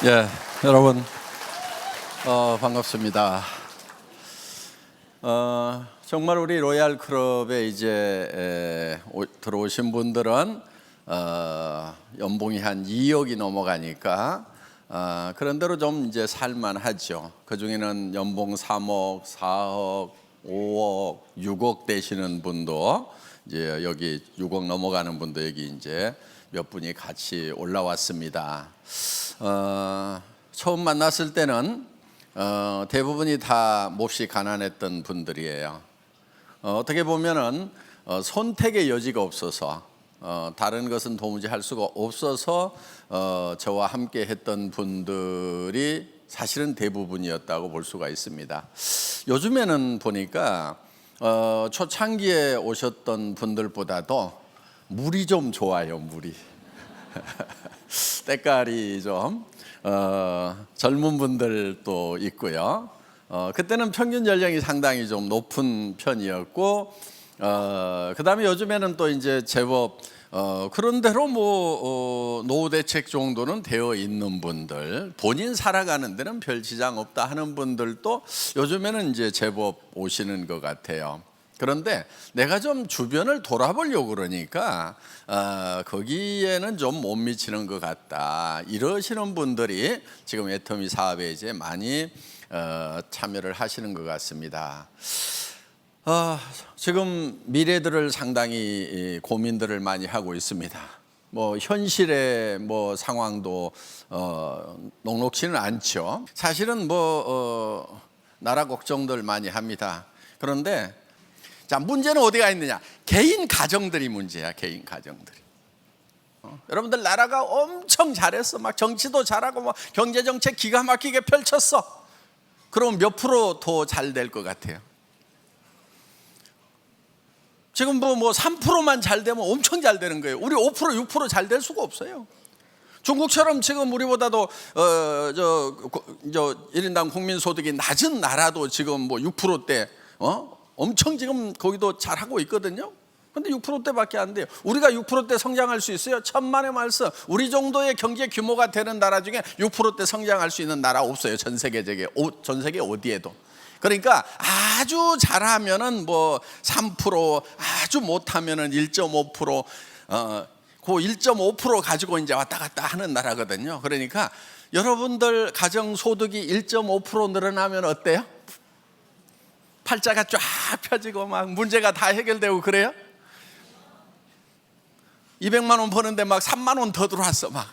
예, 여러분 반갑습니다. 정말 우리 로얄 클럽에 이제 들어오신 분들은 연봉이 한 2억이 넘어가니까 그런 대로 좀 이제 살만하죠. 그 중에는 연봉 3억, 4억, 5억, 6억 되시는 분도 이제 여기 6억 넘어가는 분도 여기 이제 몇 분이 같이 올라왔습니다. 처음 만났을 때는 대부분이 다 몹시 가난했던 분들이에요. 어떻게 보면은 선택의 여지가 없어서 다른 것은 도무지 할 수가 없어서 저와 함께 했던 분들이 사실은 대부분이었다고 볼 수가 있습니다. 요즘에는 보니까 초창기에 오셨던 분들보다도 물이 좀 좋아요. 물이 때깔이 좀 젊은 분들도 있고요. 그때는 평균 연령이 상당히 좀 높은 편이었고, 그 다음에 요즘에는 또 이제 제법 그런대로 뭐 노후 대책 정도는 되어 있는 분들, 본인 살아가는 데는 별 지장 없다 하는 분들도 요즘에는 이제 제법 오시는 것 같아요. 그런데 내가 좀 주변을 돌아보려고 그러니까 거기에는 좀 못 미치는 것 같다, 이러시는 분들이 지금 애터미 사업에 이제 많이 참여를 하시는 것 같습니다. 지금 미래들을 상당히 고민들을 많이 하고 있습니다. 뭐 현실의 뭐 상황도 녹록지는 않죠. 사실은 뭐 나라 걱정들 많이 합니다. 그런데 자, 문제는 어디가 있느냐? 개인 가정들이 문제야. 개인 가정들이. 여러분들 나라가 엄청 잘했어. 막 정치도 잘하고 뭐 경제 정책 기가 막히게 펼쳤어. 그럼 몇 프로 더 잘 될 것 같아요? 지금 뭐 3%만 잘 되면 엄청 잘 되는 거예요. 우리 5%, 6% 잘 될 수가 없어요. 중국처럼 지금 우리보다도 저 1인당 국민소득이 낮은 나라도 지금 뭐 6%대 엄청 지금 거기도 잘하고 있거든요. 근데 6%대밖에 안 돼요. 우리가 6%대 성장할 수 있어요? 천만의 말씀. 우리 정도의 경제 규모가 되는 나라 중에 6%대 성장할 수 있는 나라 없어요. 전 세계 어디에도. 그러니까 아주 잘하면은 뭐 3%, 아주 못하면은 1.5%, 그 1.5% 가지고 이제 왔다 갔다 하는 나라거든요. 그러니까 여러분들 가정 소득이 1.5% 늘어나면 어때요? 팔자가 쫙 펴지고 막 문제가 다 해결되고 그래요? 200만 원 버는데 막 3만 원 더 들어왔어 막.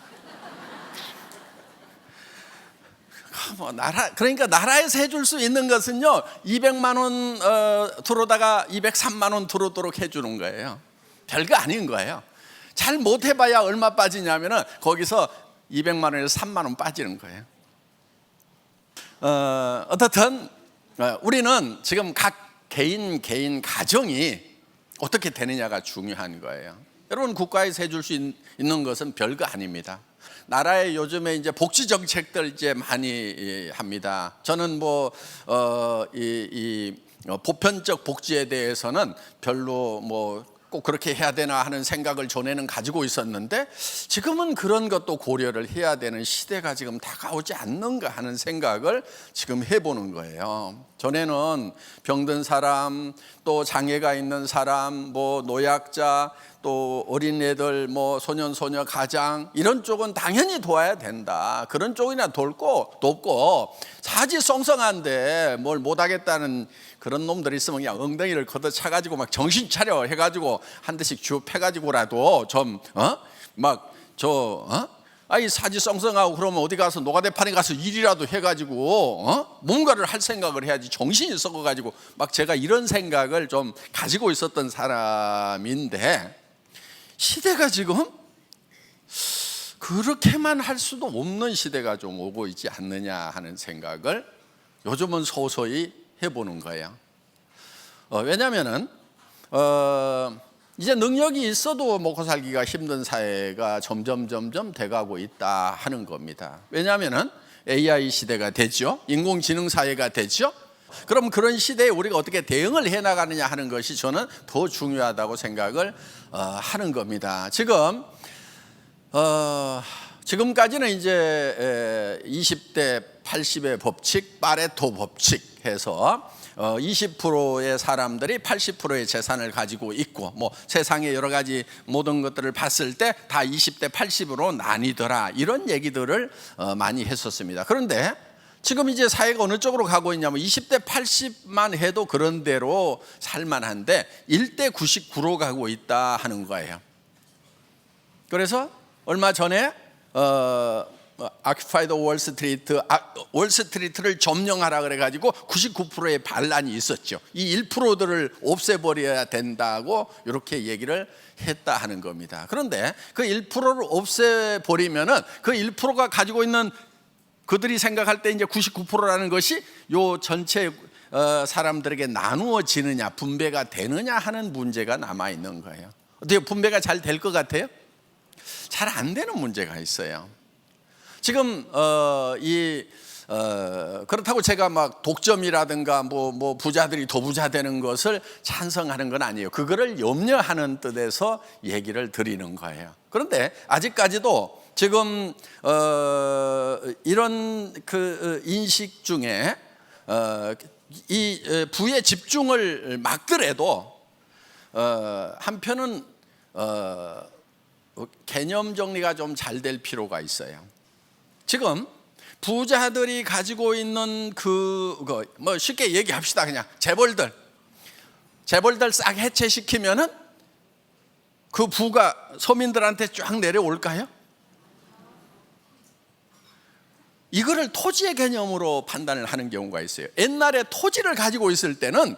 그러니까 나라에서 해줄 수 있는 것은요, 200만 원 들어오다가 203만 원 들어오도록 해주는 거예요. 별거 아닌 거예요. 잘 못해봐야 얼마 빠지냐면은 거기서 200만 원에서 3만 원 빠지는 거예요. 어떻든 우리는 지금 각 개인 가정이 어떻게 되느냐가 중요한 거예요. 여러분, 국가에서 해줄 수 있는 것은 별거 아닙니다. 나라에 요즘에 이제 복지 정책들 이제 많이 합니다. 저는 뭐 보편적 복지에 대해서는 별로 뭐 꼭 그렇게 해야 되나 하는 생각을 전에는 가지고 있었는데, 지금은 그런 것도 고려를 해야 되는 시대가 지금 다가오지 않는가 하는 생각을 지금 해보는 거예요. 전에는 병든 사람, 또 장애가 있는 사람, 뭐 노약자, 또 어린애들, 뭐 소년 소녀 가장, 이런 쪽은 당연히 도와야 된다. 그런 쪽이나 돕고 사지성성한데 뭘 못하겠다는 그런 놈들이 있으면 그냥 엉덩이를 걷어차가지고 막 정신 차려 해가지고 한 대씩 주 패가지고라도 좀 아이 사지성성하고 그러면 어디 가서 노가대판에 가서 일이라도 해가지고 뭔가를 할 생각을 해야지. 정신이 썩어가지고 막 제가 이런 생각을 좀 가지고 있었던 사람인데, 시대가 지금 그렇게만 할 수도 없는 시대가 좀 오고 있지 않느냐 하는 생각을 요즘은 서서히 해보는 거예요. 왜냐하면은 이제 능력이 있어도 먹고 살기가 힘든 사회가 점점 돼가고 있다 하는 겁니다. 왜냐하면은 AI 시대가 됐죠. 인공지능 사회가 됐죠. 그럼 그런 시대에 우리가 어떻게 대응을 해나가느냐 하는 것이 저는 더 중요하다고 생각을 하는 겁니다. 지금 지금까지는 이제 20대 80의 법칙, 파레토 법칙 해서 20%의 사람들이 80%의 재산을 가지고 있고, 뭐 세상의 여러 가지 모든 것들을 봤을 때 다 20대 80으로 나뉘더라, 이런 얘기들을 많이 했었습니다. 그런데 지금 이제 사회가 어느 쪽으로 가고 있냐면 20대 80만 해도 그런 대로 살만한데 1대 99로 가고 있다 하는 거예요. 그래서 얼마 전에 아큐파이드 월스트리트, 월스트리트를 점령하라 그래가지고 99%의 반란이 있었죠. 이 1%들을 없애버려야 된다고 이렇게 얘기를 했다 하는 겁니다. 그런데 그 1%를 없애버리면은 그 1%가 가지고 있는, 그들이 생각할 때 이제 99%라는 것이 요 전체 사람들에게 나누어지느냐, 분배가 되느냐 하는 문제가 남아 있는 거예요. 어떻게 분배가 잘 될 것 같아요? 잘 안 되는 문제가 있어요. 지금 그렇다고 제가 막 독점이라든가 뭐 부자들이 더 부자 되는 것을 찬성하는 건 아니에요. 그거를 염려하는 뜻에서 얘기를 드리는 거예요. 그런데 아직까지도 지금 이런 그 인식 중에 이 부의 집중을 막더라도 한편은 개념 정리가 좀 잘 될 필요가 있어요. 지금 부자들이 가지고 있는 뭐 쉽게 얘기합시다. 그냥 재벌들 싹 해체시키면은 그 부가 서민들한테 쫙 내려올까요? 이거를 토지의 개념으로 판단을 하는 경우가 있어요. 옛날에 토지를 가지고 있을 때는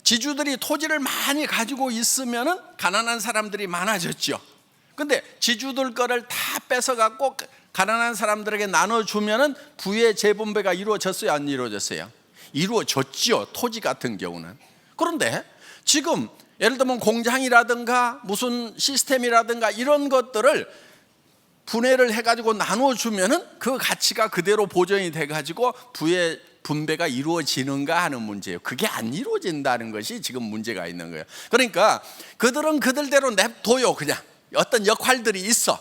지주들이 토지를 많이 가지고 있으면은 가난한 사람들이 많아졌죠. 근데 지주들 거를 다 뺏어갖고 가난한 사람들에게 나눠주면은 부의 재분배가 이루어졌어요, 안 이루어졌어요? 이루어졌죠, 토지 같은 경우는. 그런데 지금 예를 들면 공장이라든가 무슨 시스템이라든가 이런 것들을 분해를 해가지고 나눠주면은 그 가치가 그대로 보존이 돼가지고 부의 분배가 이루어지는가 하는 문제예요. 그게 안 이루어진다는 것이 지금 문제가 있는 거예요. 그러니까 그들은 그들대로 냅둬요. 그냥 어떤 역할들이 있어.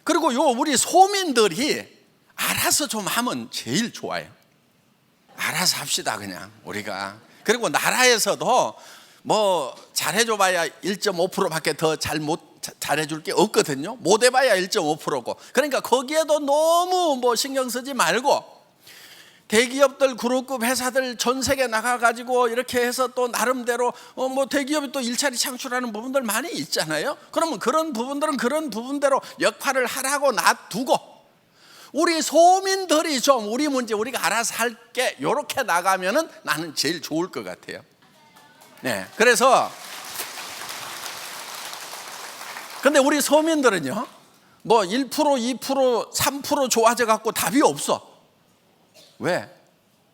그리고 우리 소민들이 알아서 좀 하면 제일 좋아요. 알아서 합시다, 그냥 우리가. 그리고 나라에서도 뭐 잘해줘봐야 1.5%밖에 더 잘해줄 게 없거든요. 못해봐야 1.5%고. 그러니까 거기에도 너무 뭐 신경 쓰지 말고, 대기업들, 그룹급 회사들 전 세계 나가가지고 이렇게 해서 또 나름대로 뭐 대기업이 또 일자리 창출하는 부분들 많이 있잖아요. 그러면 그런 부분들은 그런 부분대로 역할을 하라고 놔두고, 우리 소민들이 좀 우리 문제 우리가 알아서 할게, 이렇게 나가면은 나는 제일 좋을 것 같아요. 네, 그래서 근데 우리 서민들은요, 뭐 1%, 2%, 3% 좋아져 갖고 답이 없어. 왜?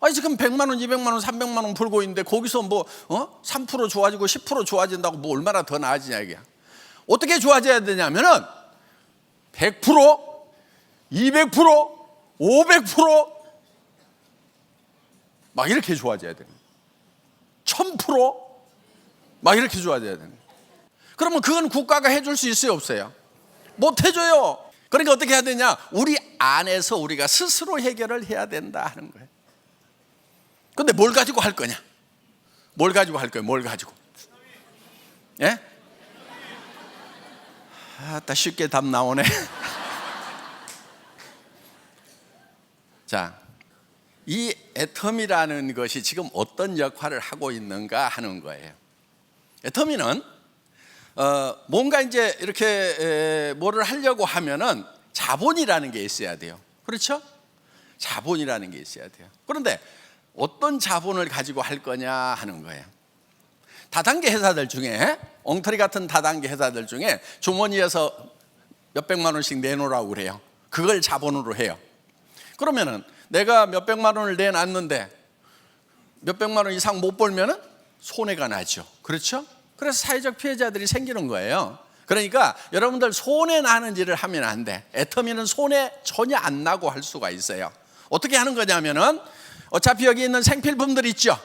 아니 지금 100만 원, 200만 원, 300만 원 벌고 있는데 거기서 뭐 3% 좋아지고 10% 좋아진다고 뭐 얼마나 더 나아지냐 이게. 어떻게 좋아져야 되냐면은 100%, 200%, 500% 막 이렇게 좋아져야 되는, 1000% 막 이렇게 좋아져야 되는. 그러면 그건 국가가 해줄 수 있어요, 없어요? 못 해줘요. 그러니까 어떻게 해야 되냐? 우리 안에서 우리가 스스로 해결을 해야 된다 하는 거예요. 근데 뭘 가지고 할 거냐? 뭘 가지고 할 거예요? 뭘 가지고? 예? 딱 쉽게 답 나오네. 자, 이 애터미라는 것이 지금 어떤 역할을 하고 있는가 하는 거예요. 애터미는 뭔가 이제 이렇게 뭐를 하려고 하면은 자본이라는 게 있어야 돼요. 그렇죠? 자본이라는 게 있어야 돼요. 그런데 어떤 자본을 가지고 할 거냐 하는 거예요. 다단계 회사들 중에, 엉터리 같은 다단계 회사들 중에 주머니에서 몇백만 원씩 내놓으라고 그래요. 그걸 자본으로 해요. 그러면은 내가 몇백만 원을 내놨는데 몇백만 원 이상 못 벌면은 손해가 나죠. 그렇죠? 그래서 사회적 피해자들이 생기는 거예요. 그러니까 여러분들 손해 나는 일을 하면 안 돼. 애터미는 손해 전혀 안 나고 할 수가 있어요. 어떻게 하는 거냐면은 어차피 여기 있는 생필품들 있죠.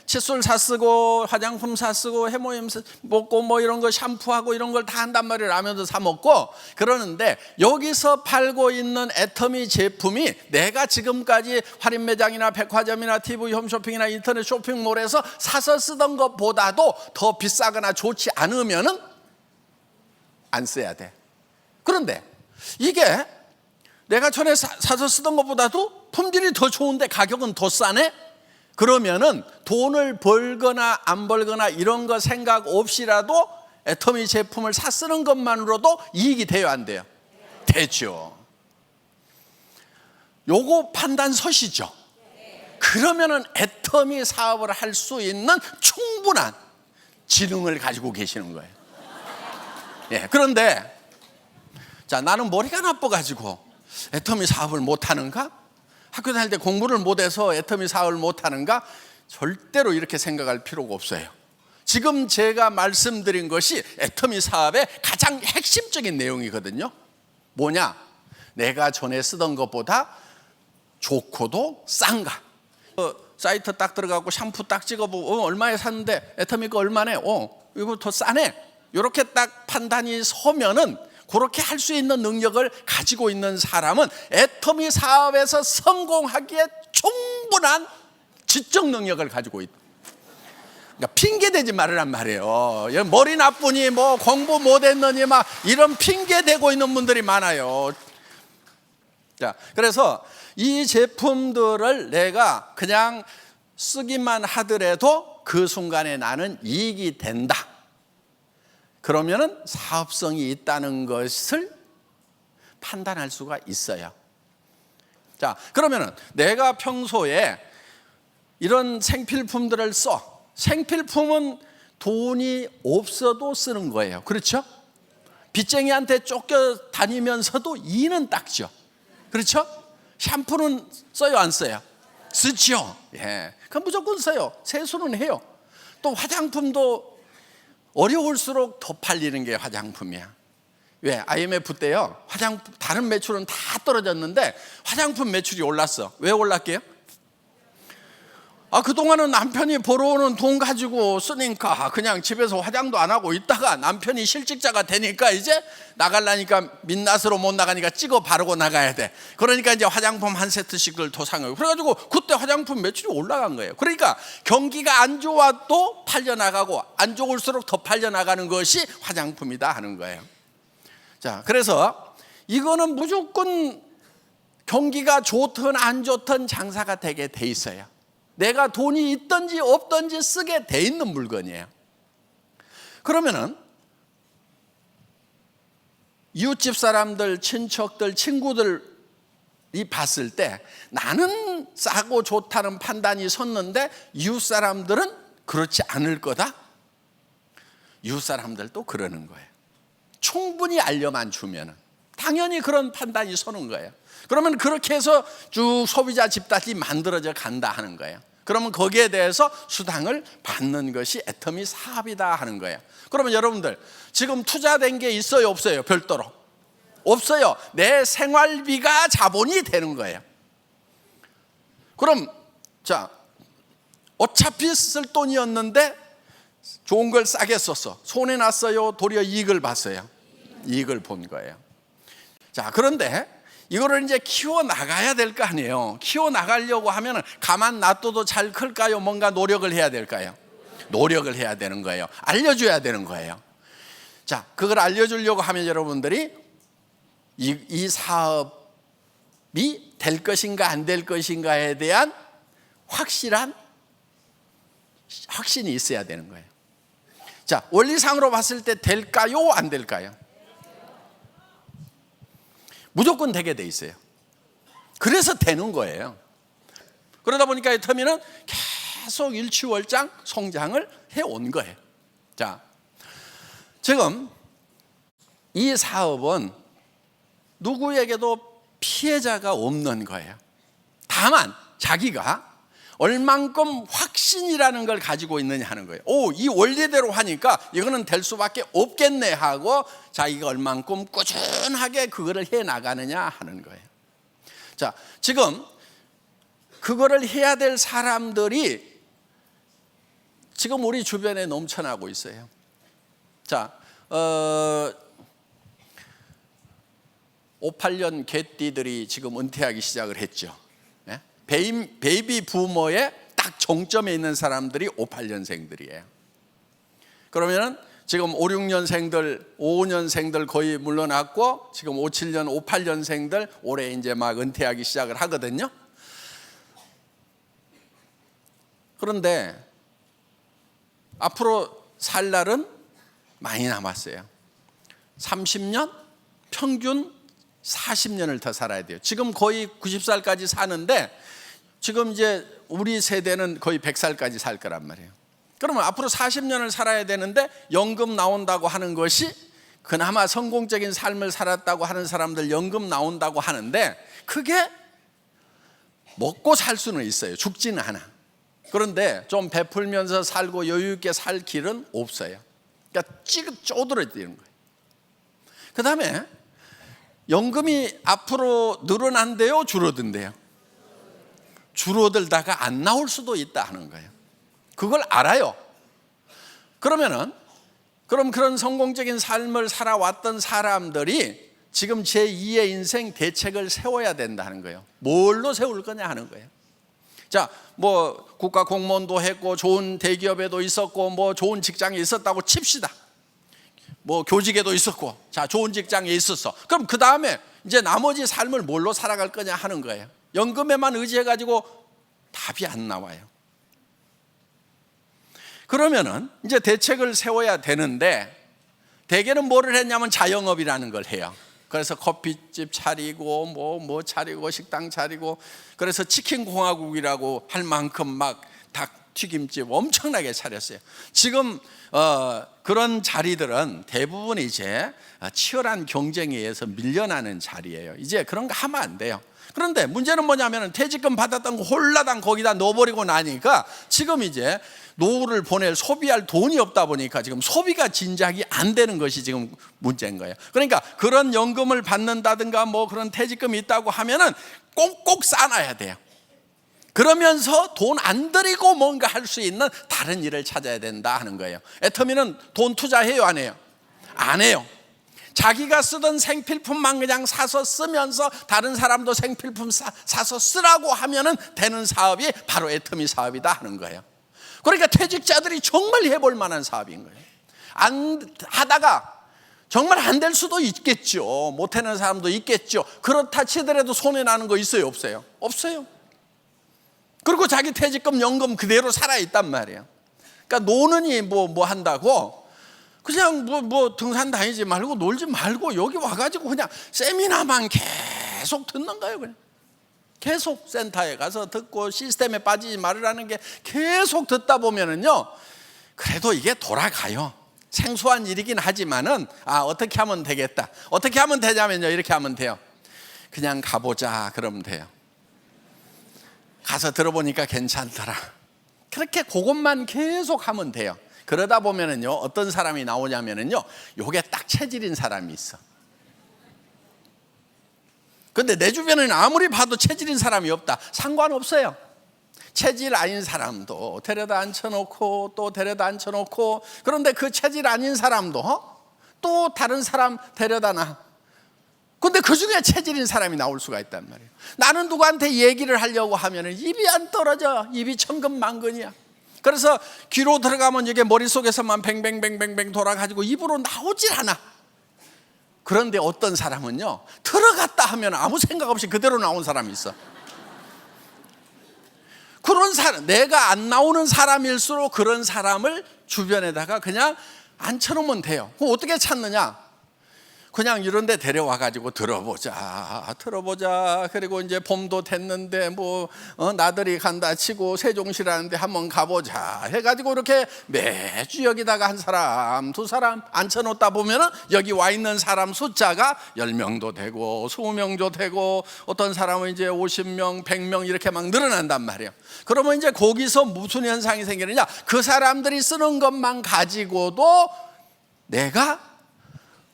칫솔 사 쓰고 화장품 사 쓰고 해모임 먹고 뭐 이런 거 샴푸하고 이런 걸 다 한단 말이에요. 라면도 사 먹고 그러는데 여기서 팔고 있는 애터미 제품이 내가 지금까지 할인 매장이나 백화점이나 TV 홈쇼핑이나 인터넷 쇼핑몰에서 사서 쓰던 것보다도 더 비싸거나 좋지 않으면은 안 써야 돼. 그런데 이게 내가 전에 사서 쓰던 것보다도 품질이 더 좋은데 가격은 더 싸네? 그러면은 돈을 벌거나 안 벌거나 이런 거 생각 없이라도 애터미 제품을 사 쓰는 것만으로도 이익이 돼요, 안 돼요? 되죠. 요거 판단서시죠. 그러면은 애터미 사업을 할 수 있는 충분한 지능을 가지고 계시는 거예요. 그런데 자, 나는 머리가 나빠가지고 애터미 사업을 못하는가? 학교 다닐 때 공부를 못해서 애터미 사업을 못하는가? 절대로 이렇게 생각할 필요가 없어요. 지금 제가 말씀드린 것이 애터미 사업의 가장 핵심적인 내용이거든요. 뭐냐? 내가 전에 쓰던 것보다 좋고도 싼가? 사이트 딱 들어가고 샴푸 딱 찍어보고 얼마에 샀는데 애터미 거 얼마네? 이거 더 싸네. 이렇게 딱 판단이 서면은 그렇게 할 수 있는 능력을 가지고 있는 사람은 애터미 사업에서 성공하기에 충분한 지적 능력을 가지고 있다. 그러니까 핑계 대지 말으란 말이에요. 머리 나쁘니 뭐 공부 못했느니 막 이런 핑계 대고 있는 분들이 많아요. 자, 그래서 이 제품들을 내가 그냥 쓰기만 하더라도 그 순간에 나는 이익이 된다. 그러면은 사업성이 있다는 것을 판단할 수가 있어요. 자, 그러면은 내가 평소에 이런 생필품들을 써. 생필품은 돈이 없어도 쓰는 거예요. 그렇죠? 빚쟁이한테 쫓겨 다니면서도 이는 닦죠. 그렇죠? 샴푸는 써요, 안 써요? 쓰죠. 그럼 무조건 써요. 세수는 해요. 또 화장품도 어려울수록 더 팔리는 게 화장품이야. 왜? IMF 때요, 다른 매출은 다 떨어졌는데 화장품 매출이 올랐어. 왜 올랐게요? 그동안은 남편이 벌어오는 돈 가지고 쓰니까 그냥 집에서 화장도 안 하고 있다가 남편이 실직자가 되니까 이제 나가려니까 민낯으로 못 나가니까 찍어 바르고 나가야 돼. 그러니까 이제 화장품 한 세트씩을 더 산 거예요. 그래가지고 그때 화장품 매출이 올라간 거예요. 그러니까 경기가 안 좋아도 팔려나가고 안 좋을수록 더 팔려나가는 것이 화장품이다 하는 거예요. 자, 그래서 이거는 무조건 경기가 좋든 안 좋든 장사가 되게 돼 있어요. 내가 돈이 있든지 없든지 쓰게 돼 있는 물건이에요. 그러면은 이웃집 사람들, 친척들, 친구들이 봤을 때 나는 싸고 좋다는 판단이 섰는데 이웃 사람들은 그렇지 않을 거다? 이웃 사람들도 그러는 거예요. 충분히 알려만 주면은 당연히 그런 판단이 서는 거예요. 그러면 그렇게 해서 쭉 소비자 집단이 만들어져 간다 하는 거예요. 그러면 거기에 대해서 수당을 받는 것이 애터미 사업이다 하는 거예요. 그러면 여러분들 지금 투자된 게 있어요, 없어요? 별도로? 없어요. 내 생활비가 자본이 되는 거예요. 그럼 자, 어차피 쓸 돈이었는데 좋은 걸 싸게 썼어. 손해 났어요? 도리어 이익을 봤어요? 이익을 본 거예요. 자, 그런데 이거를 이제 키워 나가야 될 거 아니에요. 키워 나가려고 하면 가만 놔둬도 잘 클까요? 뭔가 노력을 해야 될까요? 노력을 해야 되는 거예요. 알려줘야 되는 거예요. 자, 그걸 알려주려고 하면 여러분들이 이 사업이 될 것인가 안 될 것인가에 대한 확신이 있어야 되는 거예요. 자, 원리상으로 봤을 때 될까요? 안 될까요? 무조건 되게 돼 있어요. 그래서 되는 거예요. 그러다 보니까 애터미는 계속 일취월장 성장을 해온 거예요. 자, 지금 이 사업은 누구에게도 피해자가 없는 거예요. 다만 자기가 얼만큼 확신이라는 걸 가지고 있느냐 하는 거예요. 이 원리대로 하니까 이거는 될 수밖에 없겠네 하고 자기가 얼만큼 꾸준하게 그거를 해 나가느냐 하는 거예요. 자, 지금 그거를 해야 될 사람들이 지금 우리 주변에 넘쳐나고 있어요. 자, 58년 개띠들이 지금 은퇴하기 시작을 했죠. 네? 베이비 부머의 딱 정점에 있는 사람들이 58년생들이에요. 그러면은 지금 5, 6년생들, 5년생들 거의 물러났고 지금 5, 7년, 5, 8년생들 올해 이제 막 은퇴하기 시작을 하거든요. 그런데 앞으로 살 날은 많이 남았어요. 30년, 평균 40년을 더 살아야 돼요. 지금 거의 90살까지 사는데 지금 이제 우리 세대는 거의 100살까지 살 거란 말이에요. 그러면 앞으로 40년을 살아야 되는데 연금 나온다고 하는 것이 그나마 성공적인 삶을 살았다고 하는 사람들 연금 나온다고 하는데 그게 먹고 살 수는 있어요. 죽지는 않아. 그런데 좀 베풀면서 살고 여유 있게 살 길은 없어요. 그러니까 쪼들어지는 거예요. 그 다음에 연금이 앞으로 늘어난대요, 줄어든대요? 줄어들다가 안 나올 수도 있다 하는 거예요. 그걸 알아요. 그러면은 그럼 그런 성공적인 삶을 살아왔던 사람들이 지금 제2의 인생 대책을 세워야 된다는 거예요. 뭘로 세울 거냐 하는 거예요. 자, 뭐 국가 공무원도 했고 좋은 대기업에도 있었고 뭐 좋은 직장에 있었다고 칩시다. 뭐 교직에도 있었고 자 좋은 직장에 있었어. 그럼 그 다음에 이제 나머지 삶을 뭘로 살아갈 거냐 하는 거예요. 연금에만 의지해가지고 답이 안 나와요. 그러면은 이제 대책을 세워야 되는데 대개는 뭐를 했냐면 자영업이라는 걸 해요. 그래서 커피집 차리고 뭐 차리고 식당 차리고 그래서 치킨공화국이라고 할 만큼 막 닭튀김집 엄청나게 차렸어요. 지금 그런 자리들은 대부분 이제 치열한 경쟁에 의해서 밀려나는 자리예요. 이제 그런 거 하면 안 돼요. 그런데 문제는 뭐냐면 퇴직금 받았던 거 홀라당 거기다 넣어버리고 나니까 지금 이제 노후를 보낼 소비할 돈이 없다 보니까 지금 소비가 진작이 안 되는 것이 지금 문제인 거예요. 그러니까 그런 연금을 받는다든가 뭐 그런 퇴직금이 있다고 하면은 꼭꼭 싸놔야 돼요. 그러면서 돈 안 들이고 뭔가 할 수 있는 다른 일을 찾아야 된다 하는 거예요. 애터미는 돈 투자해요, 안 해요? 안 해요. 자기가 쓰던 생필품만 그냥 사서 쓰면서 다른 사람도 생필품 사서 쓰라고 하면은 되는 사업이 바로 애터미 사업이다 하는 거예요. 그러니까 퇴직자들이 정말 해볼 만한 사업인 거예요. 안 하다가 정말 안 될 수도 있겠죠. 못하는 사람도 있겠죠. 그렇다 치더라도 손해나는 거 있어요, 없어요? 없어요. 그리고 자기 퇴직금 연금 그대로 살아있단 말이에요. 그러니까 노느니 뭐 한다고 그냥 뭐 등산 다니지 말고 놀지 말고 여기 와가지고 그냥 세미나만 계속 듣는 거예요. 그냥 계속 센터에 가서 듣고 시스템에 빠지지 말으라는 게 계속 듣다 보면은요 그래도 이게 돌아가요. 생소한 일이긴 하지만은 어떻게 하면 되겠다. 어떻게 하면 되냐면요 이렇게 하면 돼요. 그냥 가보자 그러면 돼요. 가서 들어보니까 괜찮더라. 그렇게 그것만 계속 하면 돼요. 그러다 보면은요 어떤 사람이 나오냐면은요 요게 딱 체질인 사람이 있어. 근데 내 주변에는 아무리 봐도 체질인 사람이 없다. 상관없어요. 체질 아닌 사람도 데려다 앉혀놓고 또 데려다 앉혀놓고 그런데 그 체질 아닌 사람도 또 다른 사람 데려다 놔. 근데 그 중에 체질인 사람이 나올 수가 있단 말이에요. 나는 누구한테 얘기를 하려고 하면은 입이 안 떨어져. 입이 천근만근이야. 그래서 귀로 들어가면 이게 머릿속에서만 뱅뱅뱅뱅뱅 돌아가지고 입으로 나오질 않아. 그런데 어떤 사람은요 들어갔다 하면 아무 생각 없이 그대로 나온 사람이 있어. 그런 사람, 내가 안 나오는 사람일수록 그런 사람을 주변에다가 그냥 앉혀놓으면 돼요. 그럼 어떻게 찾느냐? 그냥 이런 데 데려와가지고 들어보자. 그리고 이제 봄도 됐는데 나들이 간다 치고 세종시라는데 한번 가보자 해가지고 이렇게 매주 여기다가 한 사람 두 사람 앉혀놓다 보면은 여기 와 있는 사람 숫자가 10명도 되고 20명도 되고 어떤 사람은 이제 50명 100명 이렇게 막 늘어난단 말이에요. 그러면 이제 거기서 무슨 현상이 생기느냐, 그 사람들이 쓰는 것만 가지고도 내가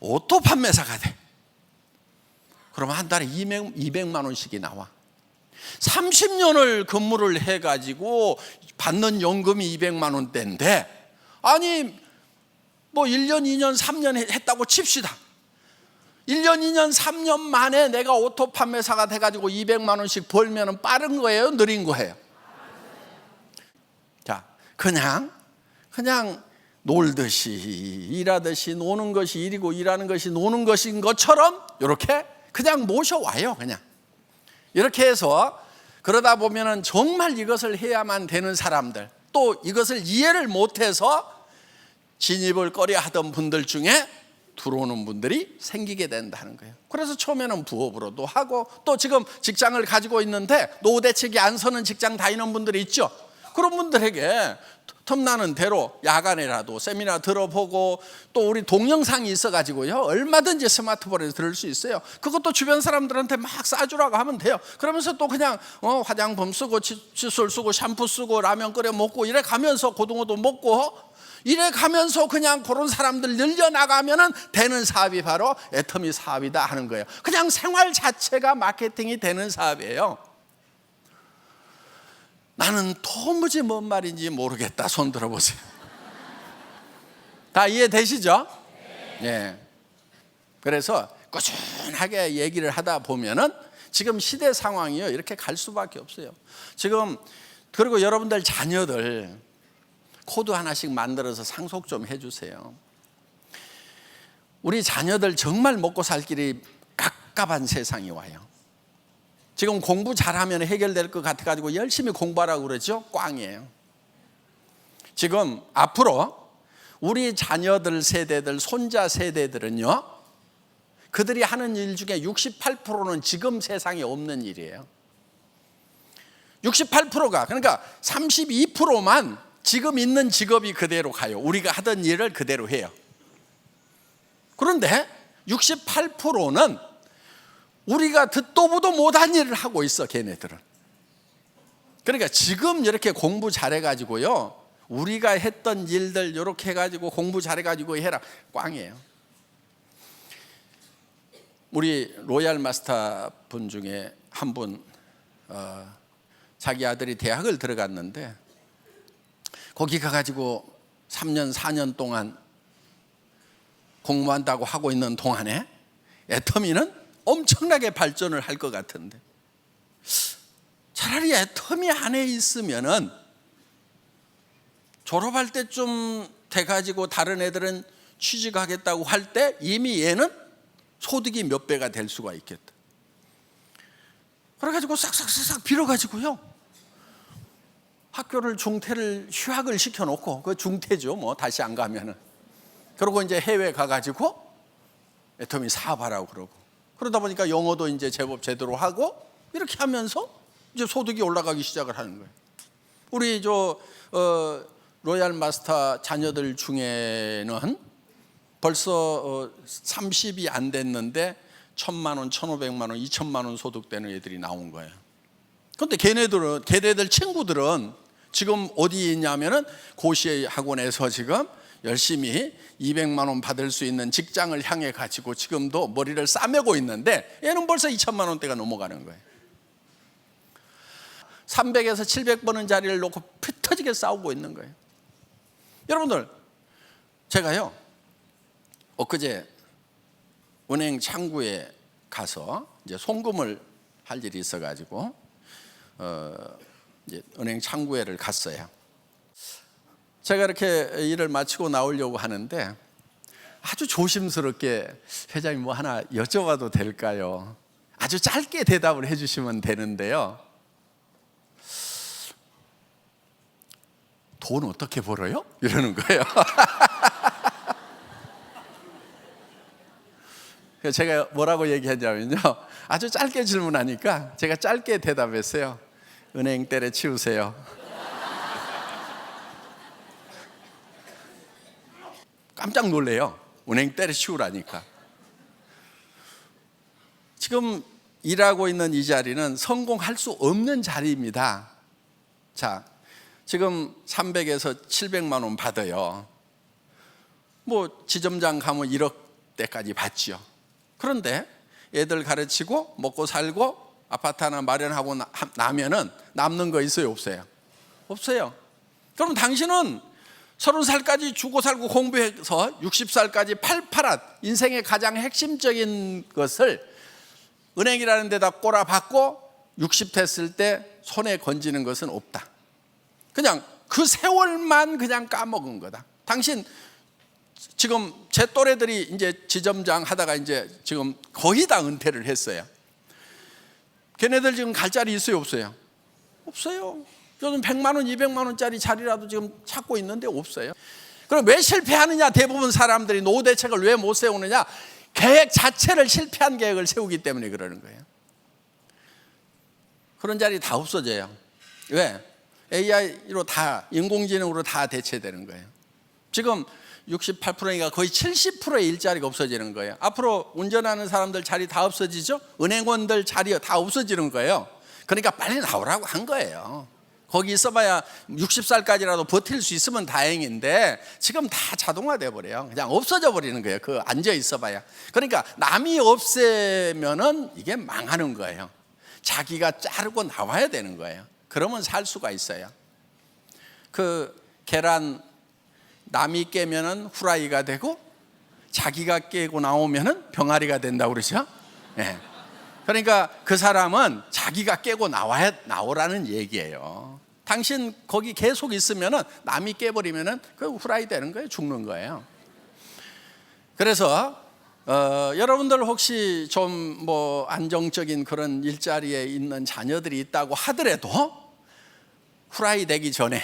오토 판매사가 돼. 그러면 한 달에 200만 원씩이 나와. 30년을 근무를 해가지고 받는 연금이 200만 원대인데, 아니 뭐 1년, 2년, 3년 했다고 칩시다. 1년, 2년, 3년 만에 내가 오토 판매사가 돼가지고 200만 원씩 벌면 빠른 거예요? 느린 거예요? 자, 그냥 놀듯이 일하듯이 노는 것이 일이고 일하는 것이 노는 것인 것처럼 이렇게 그냥 모셔와요. 그냥 이렇게 해서 그러다 보면은 정말 이것을 해야만 되는 사람들, 또 이것을 이해를 못해서 진입을 꺼려 하던 분들 중에 들어오는 분들이 생기게 된다는 거예요. 그래서 처음에는 부업으로도 하고, 또 지금 직장을 가지고 있는데 노대책이 안 서는 직장 다니는 분들이 있죠. 그런 분들에게 틈나는 대로 야간에라도 세미나 들어보고, 또 우리 동영상이 있어가지고요 얼마든지 스마트폰에서 들을 수 있어요. 그것도 주변 사람들한테 막 쏴주라고 하면 돼요. 그러면서 또 그냥 화장품 쓰고 칫솔 쓰고 샴푸 쓰고 라면 끓여 먹고 이래 가면서 고등어도 먹고 이래 가면서 그냥 그런 사람들 늘려나가면은 되는 사업이 바로 애터미 사업이다 하는 거예요. 그냥 생활 자체가 마케팅이 되는 사업이에요. 나는 도무지 뭔 말인지 모르겠다. 손 들어보세요. 다 이해되시죠? 네. 그래서 꾸준하게 얘기를 하다 보면은 지금 시대 상황이요 이렇게 갈 수밖에 없어요. 지금 그리고 여러분들 자녀들 코드 하나씩 만들어서 상속 좀 해주세요. 우리 자녀들 정말 먹고 살 길이 깝깝한 세상이 와요. 지금 공부 잘하면 해결될 것 같아가지고 열심히 공부하라고 그러죠? 꽝이에요. 지금 앞으로 우리 자녀들 세대들, 손자 세대들은요 그들이 하는 일 중에 68%는 지금 세상에 없는 일이에요. 68%가, 그러니까 32%만 지금 있는 직업이 그대로 가요. 우리가 하던 일을 그대로 해요. 그런데 68%는 우리가 듣도 보도 못한 일을 하고 있어. 걔네들은. 그러니까 지금 이렇게 공부 잘해가지고요 우리가 했던 일들 이렇게 해가지고 공부 잘해가지고 해라, 꽝이에요. 우리 로얄 마스터 분 중에 한 분 자기 아들이 대학을 들어갔는데 거기 가가지고 3년 4년 동안 공부한다고 하고 있는 동안에 애터미는 엄청나게 발전을 할 것 같은데, 차라리 애터미 안에 있으면은 졸업할 때쯤 돼가지고 다른 애들은 취직하겠다고 할 때 이미 얘는 소득이 몇 배가 될 수가 있겠다. 그래가지고 싹싹싹 빌어가지고요 학교를 중퇴를 휴학을 시켜놓고, 그 중퇴죠 뭐 다시 안 가면은. 그러고 이제 해외 가가지고 애터미 사업하라고 그러고, 그러다 보니까 영어도 이제 제법 제대로 하고 이렇게 하면서 이제 소득이 올라가기 시작을 하는 거예요. 우리 로얄 마스터 자녀들 중에는 벌써 30이 안 됐는데 1,000만 원, 1,500만 원, 2,000만 원 소득되는 애들이 나온 거예요. 그런데 걔네들 친구들은 지금 어디 있냐면은 고시 학원에서 지금 열심히 200만 원 받을 수 있는 직장을 향해 가지고 지금도 머리를 싸매고 있는데 얘는 벌써 2,000만 원대가 넘어가는 거예요. 300에서 700 버는 자리를 놓고 피 터지게 싸우고 있는 거예요. 여러분들, 제가요 엊그제 은행 창구에 가서 이제 송금을 할 일이 있어가지고 이제 은행 창구에를 갔어요. 제가 이렇게 일을 마치고 나오려고 하는데 아주 조심스럽게 회장님 뭐 하나 여쭤봐도 될까요? 아주 짧게 대답을 해주시면 되는데요. 돈 어떻게 벌어요? 이러는 거예요. 제가 뭐라고 얘기하냐면요, 아주 짧게 질문하니까 제가 짧게 대답했어요. 은행 때려치우세요. 깜짝 놀래요. 은행 때려치우라니까. 지금 일하고 있는 이 자리는 성공할 수 없는 자리입니다. 자, 지금 300에서 700만 원 받아요. 뭐 지점장 가면 1억대까지 받죠. 그런데 애들 가르치고 먹고 살고 아파트 하나 마련하고 나면은 남는 거 있어요, 없어요? 없어요. 그럼 당신은 30살까지 죽고 살고 공부해서 60살까지 팔팔한 인생의 가장 핵심적인 것을 은행이라는 데다 꼬라박고 60 됐을 때 손에 건지는 것은 없다. 그냥 그 세월만 그냥 까먹은 거다. 당신 지금 제 또래들이 이제 지점장 하다가 이제 지금 거의 다 은퇴를 했어요. 걔네들 지금 갈 자리 있어요, 없어요? 없어요. 요즘 100만 원, 200만 원짜리 자리라도 지금 찾고 있는데 없어요. 그럼 왜 실패하느냐? 대부분 사람들이 노후 대책을 왜 못 세우느냐? 계획 자체를 실패한 계획을 세우기 때문에 그러는 거예요. 그런 자리 다 없어져요. 왜? AI로 다, 인공지능으로 다 대체되는 거예요. 지금 68%니까 거의 70%의 일자리가 없어지는 거예요. 앞으로 운전하는 사람들 자리 다 없어지죠? 은행원들 자리 다 없어지는 거예요. 그러니까 빨리 나오라고 한 거예요. 거기 있어봐야 60살까지라도 버틸 수 있으면 다행인데 지금 다 자동화돼 버려요. 그냥 없어져 버리는 거예요. 그 앉아 있어봐야. 그러니까 남이 없애면은 이게 망하는 거예요. 자기가 자르고 나와야 되는 거예요. 그러면 살 수가 있어요. 그 계란 남이 깨면은 후라이가 되고 자기가 깨고 나오면은 병아리가 된다고 그러죠. 네. 그러니까 그 사람은 자기가 깨고 나오라는 얘기예요. 당신 거기 계속 있으면은 남이 깨버리면은 그 후라이 되는 거예요. 죽는 거예요. 그래서 여러분들 혹시 좀 뭐 안정적인 그런 일자리에 있는 자녀들이 있다고 하더라도 후라이 되기 전에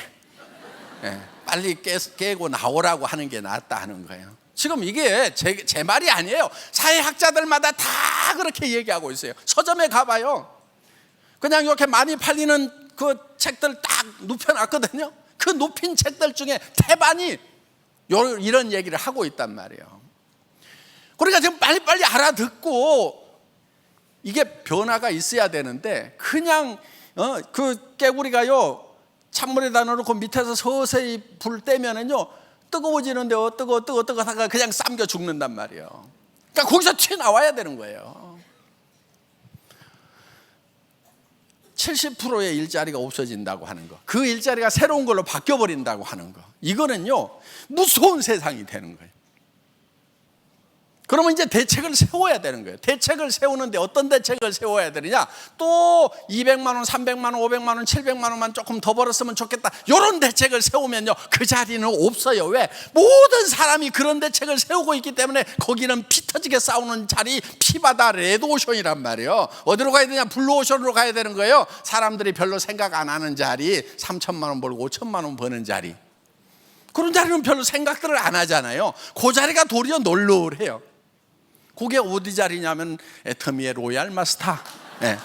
빨리 깨고 나오라고 하는 게 낫다 하는 거예요. 지금 이게 제 말이 아니에요. 사회학자들마다 다 그렇게 얘기하고 있어요. 서점에 가봐요. 그냥 이렇게 많이 팔리는 그 책들 딱 눕혀놨거든요. 그 눕힌 책들 중에 태반이 이런 얘기를 하고 있단 말이에요. 그러니까 지금 빨리빨리 알아듣고 이게 변화가 있어야 되는데 그냥 그 깨구리가요 찬물에다 넣어놓고 밑에서 서서히 불 떼면은요 뜨거워지는데요 뜨거 하다가 그냥 삶겨 죽는단 말이에요. 그러니까 거기서 튀어나와야 되는 거예요. 70%의 일자리가 없어진다고 하는 거, 그 일자리가 새로운 걸로 바뀌어버린다고 하는 거, 이거는요 무서운 세상이 되는 거예요. 그러면 이제 대책을 세워야 되는 거예요. 대책을 세우는데 어떤 대책을 세워야 되느냐? 또 200만 원, 300만 원, 500만 원, 700만 원만 조금 더 벌었으면 좋겠다. 이런 대책을 세우면요 그 자리는 없어요. 왜? 모든 사람이 그런 대책을 세우고 있기 때문에 거기는 피 터지게 싸우는 자리, 피바다 레드오션이란 말이에요. 어디로 가야 되냐? 블루오션으로 가야 되는 거예요. 사람들이 별로 생각 안 하는 자리, 3천만 원 벌고 5천만 원 버는 자리, 그런 자리는 별로 생각들을 안 하잖아요. 그 자리가 도리어 널널해요. 그게 어디 자리냐면 애터미의 로얄 마스터. 네.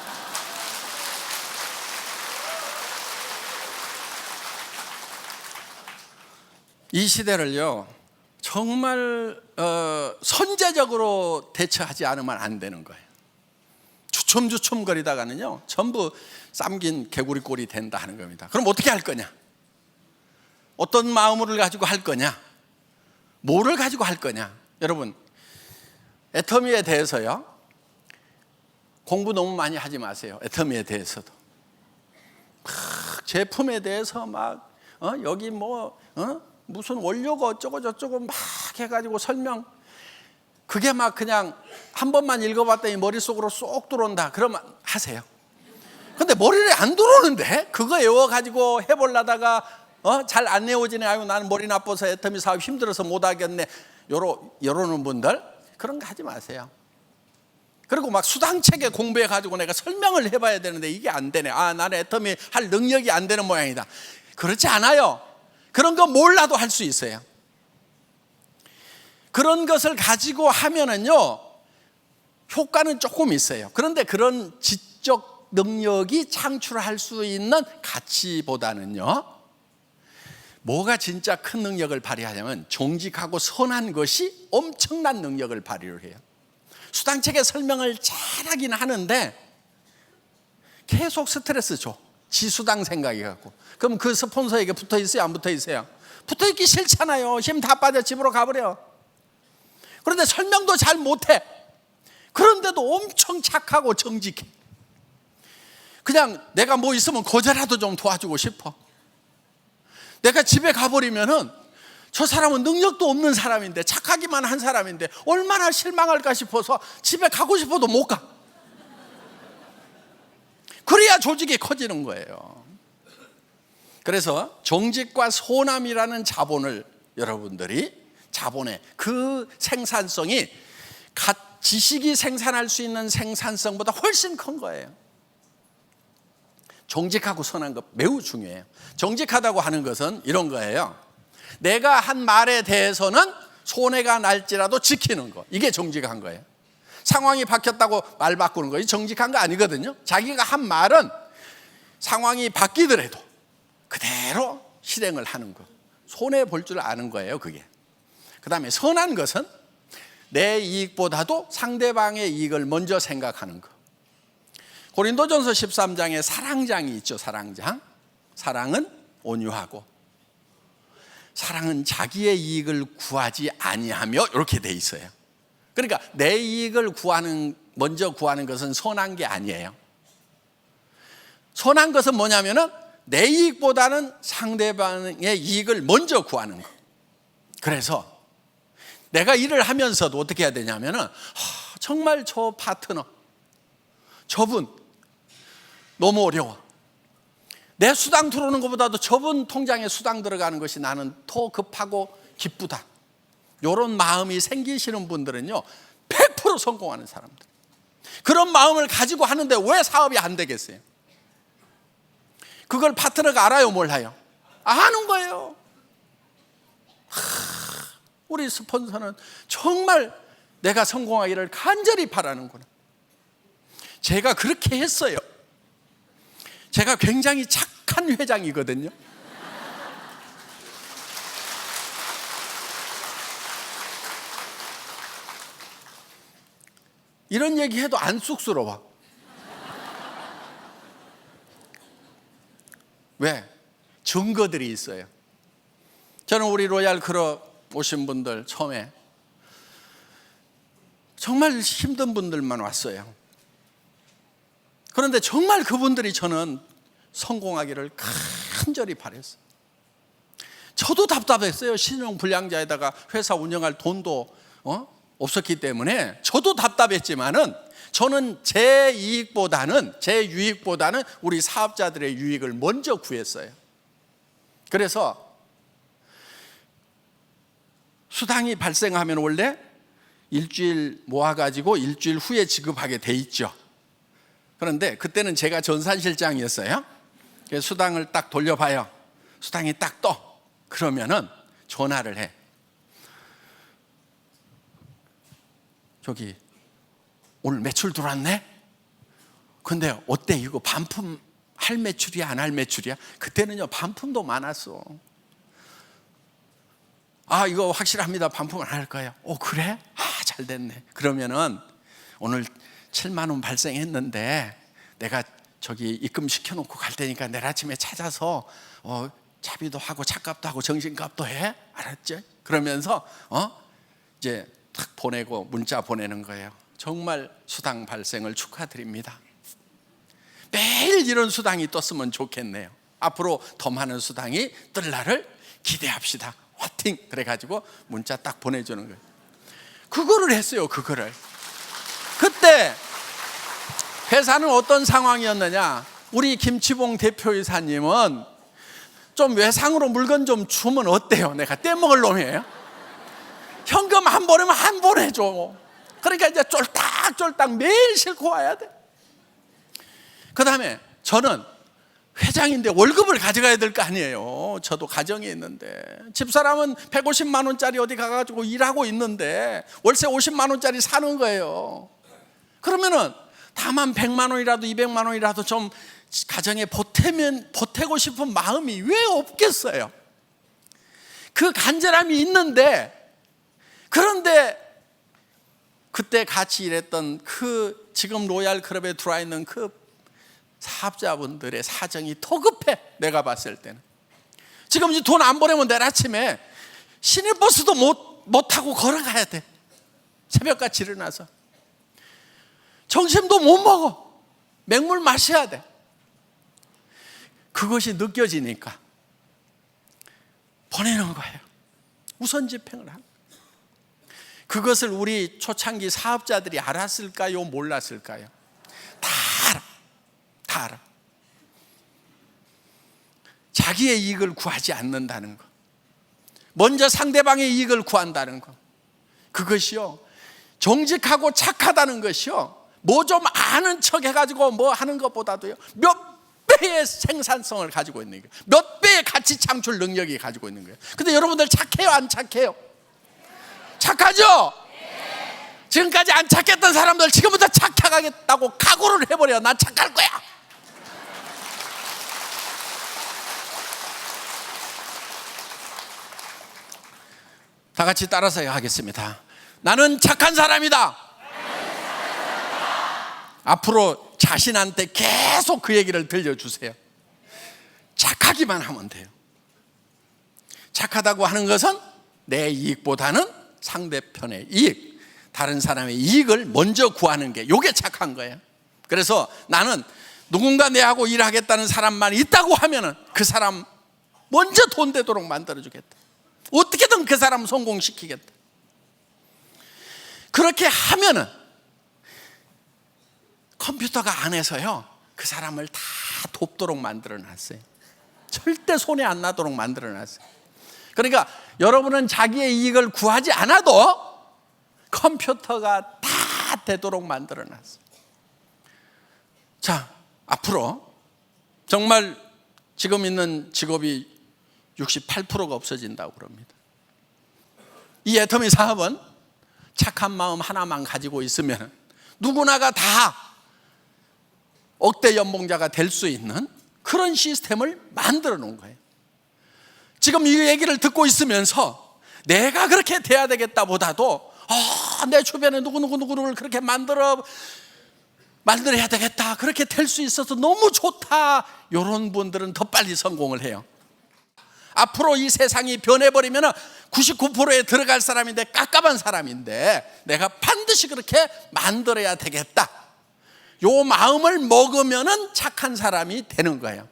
이 시대를요 정말 선제적으로 대처하지 않으면 안 되는 거예요. 주춤주춤 거리다가는요 전부 삶긴 개구리 꼴이 된다 하는 겁니다. 그럼 어떻게 할 거냐? 어떤 마음을 가지고 할 거냐? 뭐를 가지고 할 거냐? 여러분, 애터미에 대해서요 공부 너무 많이 하지 마세요. 애터미에 대해서도 막 제품에 대해서 막 여기 뭐 무슨 원료가 어쩌고 저쩌고 막 해가지고 설명, 그게 막 그냥 한 번만 읽어봤더니 머릿속으로 쏙 들어온다 그러면 하세요. 근데 머리에 안 들어오는데 그거 외워가지고 해보려다가 잘 안 외워지네. 아유 나는 머리 나빠서 애터미 사업 힘들어서 못하겠네. 요러는 분들 그런 거 하지 마세요. 그리고 막 수당책에 공부해가지고 내가 설명을 해봐야 되는데 이게 안 되네. 아 나는 애터미 할 능력이 안 되는 모양이다. 그렇지 않아요. 그런 거 몰라도 할 수 있어요. 그런 것을 가지고 하면은요 효과는 조금 있어요. 그런데 그런 지적 능력이 창출할 수 있는 가치보다는요 뭐가 진짜 큰 능력을 발휘하냐면 정직하고 선한 것이 엄청난 능력을 발휘를 해요. 수당책에 설명을 잘하긴 하는데 계속 스트레스 줘. 지수당 생각이 갖고. 그럼 그 스폰서에게 붙어 있어요? 안 붙어 있어요? 붙어 있기 싫잖아요. 힘 다 빠져 집으로 가버려. 그런데 설명도 잘 못해. 그런데도 엄청 착하고 정직해. 그냥 내가 뭐 있으면 거제라도 좀 도와주고 싶어. 내가 집에 가버리면은 저 사람은 능력도 없는 사람인데, 착하기만 한 사람인데 얼마나 실망할까 싶어서 집에 가고 싶어도 못 가. 그래야 조직이 커지는 거예요. 그래서 정직과 소남이라는 자본을 여러분들이, 자본의 그 생산성이 지식이 생산할 수 있는 생산성보다 훨씬 큰 거예요. 정직하고 선한 것 매우 중요해요. 정직하다고 하는 것은 이런 거예요. 내가 한 말에 대해서는 손해가 날지라도 지키는 거, 이게 정직한 거예요. 상황이 바뀌었다고 말 바꾸는 거, 이 정직한 거 아니거든요. 자기가 한 말은 상황이 바뀌더라도 그대로 실행을 하는 거, 손해 볼 줄 아는 거예요. 그게. 그 다음에 선한 것은 내 이익보다도 상대방의 이익을 먼저 생각하는 거. 고린도전서 13장에 사랑장이 있죠. 사랑장. 사랑은 온유하고, 사랑은 자기의 이익을 구하지 아니하며, 이렇게 돼 있어요. 그러니까 내 이익을 먼저 구하는 것은 선한 게 아니에요. 선한 것은 뭐냐면은 내 이익보다는 상대방의 이익을 먼저 구하는 거. 그래서 내가 일을 하면서도 어떻게 해야 되냐면은, 정말 저 파트너, 저분 너무 어려워. 내 수당 들어오는 것보다도 저분 통장에 수당 들어가는 것이 나는 더 급하고 기쁘다. 이런 마음이 생기시는 분들은요, 100% 성공하는 사람들. 그런 마음을 가지고 하는데 왜 사업이 안 되겠어요? 그걸 파트너가 알아요, 몰라요? 아는 거예요. 우리 스폰서는 정말 내가 성공하기를 간절히 바라는구나. 제가 그렇게 했어요. 제가 굉장히 착한 회장이거든요. 이런 얘기해도 안 쑥스러워. 왜? 증거들이 있어요. 저는 우리 로얄 클럽 오신 분들 처음에 정말 힘든 분들만 왔어요. 그런데 정말 그분들이 저는 성공하기를 간절히 바랬어요. 저도 답답했어요. 신용불량자에다가 회사 운영할 돈도 없었기 때문에 저도 답답했지만은, 저는 제 이익보다는, 제 유익보다는 우리 사업자들의 유익을 먼저 구했어요. 그래서 수당이 발생하면 원래 일주일 모아가지고 일주일 후에 지급하게 돼 있죠. 그런데 그때는 제가 전산실장이었어요. 그래서 수당을 딱 돌려봐요. 수당이 딱 떠. 그러면은 전화를 해. 저기 오늘 매출 들어왔네? 근데 어때? 이거 반품 할 매출이야, 안 할 매출이야? 그때는요, 반품도 많았어. 아, 이거 확실합니다. 반품 안 할 거예요. 그래? 아, 잘 됐네. 그러면은 오늘 7만 원 발생했는데 내가 저기 입금 시켜놓고 갈 테니까 내일 아침에 찾아서 차비도 하고 차값도 하고 정신값도 해. 알았지? 그러면서 이제 탁 보내고 문자 보내는 거예요. 정말 수당 발생을 축하드립니다. 매일 이런 수당이 떴으면 좋겠네요. 앞으로 더 많은 수당이 뜰 날을 기대합시다. 화팅! 그래가지고 문자 딱 보내주는 거예요. 그거를 했어요. 그거를. 그때 회사는 어떤 상황이었느냐? 우리 김치봉 대표이사님은 좀 외상으로 물건 좀 주면 어때요? 내가 떼먹을 놈이에요. 현금 한 번이면 한 번 해줘. 그러니까 이제 쫄딱쫄딱 매일 싣고 와야 돼. 그 다음에 저는 회장인데 월급을 가져가야 될 거 아니에요. 저도 가정이 있는데, 집사람은 150만 원짜리 어디 가가지고 일하고 있는데 월세 50만 원짜리 사는 거예요. 그러면은 다만 100만 원이라도 200만 원이라도 좀 가정에 보태고 싶은 마음이 왜 없겠어요? 그 간절함이 있는데, 그런데 그때 같이 일했던 지금 로얄 클럽에 들어와 있는 그 사업자분들의 사정이 더 급해. 내가 봤을 때는 지금 돈 안 보내면 내일 아침에 시내버스도 못 타고 걸어가야 돼. 새벽같이 일어나서 점심도 못 먹어. 맹물 마셔야 돼. 그것이 느껴지니까 보내는 거예요. 우선 집행을 하는 거예요. 그것을 우리 초창기 사업자들이 알았을까요? 몰랐을까요? 다 알아. 다 알아. 자기의 이익을 구하지 않는다는 것, 먼저 상대방의 이익을 구한다는 것, 그것이요, 정직하고 착하다는 것이요, 뭐 좀 아는 척 해가지고 뭐 하는 것보다도요, 몇 배의 생산성을 가지고 있는 거예요. 몇 배의 가치 창출 능력이 가지고 있는 거예요. 근데 여러분들 착해요, 안 착해요? 착하죠? 지금까지 안 착했던 사람들 지금부터 착하겠다고 각오를 해버려. 난 착할 거야. 다 같이 따라서 하겠습니다. 나는 착한 사람이다. 앞으로 자신한테 계속 그 얘기를 들려주세요. 착하기만 하면 돼요. 착하다고 하는 것은 내 이익보다는 상대편의 이익, 다른 사람의 이익을 먼저 구하는 게, 이게 착한 거예요. 그래서 나는 누군가 내하고 일하겠다는 사람만 있다고 하면은 그 사람 먼저 돈 되도록 만들어주겠다. 어떻게든 그 사람 성공시키겠다. 그렇게 하면은 컴퓨터가 안에서요, 그 사람을 다 돕도록 만들어 놨어요. 절대 손에 안 나도록 만들어 놨어요. 그러니까 여러분은 자기의 이익을 구하지 않아도 컴퓨터가 다 되도록 만들어 놨어요. 자, 앞으로 정말 지금 있는 직업이 68%가 없어진다고 그럽니다. 이 애터미 사업은 착한 마음 하나만 가지고 있으면 누구나가 다 억대 연봉자가 될 수 있는 그런 시스템을 만들어 놓은 거예요. 지금 이 얘기를 듣고 있으면서 내가 그렇게 돼야 되겠다 보다도 내 주변에 누구누구를 그렇게 만들어야 되겠다, 그렇게 될 수 있어서 너무 좋다, 이런 분들은 더 빨리 성공을 해요. 앞으로 이 세상이 변해버리면 99%에 들어갈 사람인데, 깝깝한 사람인데 내가 반드시 그렇게 만들어야 되겠다, 요 마음을 먹으면 착한 사람이 되는 거예요.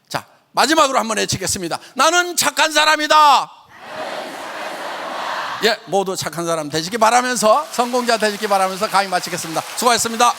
자, 마지막으로 한번 외치겠습니다. 나는 착한 사람이다. 예, 모두 착한 사람 되시기 바라면서, 성공자 되시기 바라면서 강의 마치겠습니다. 수고하셨습니다.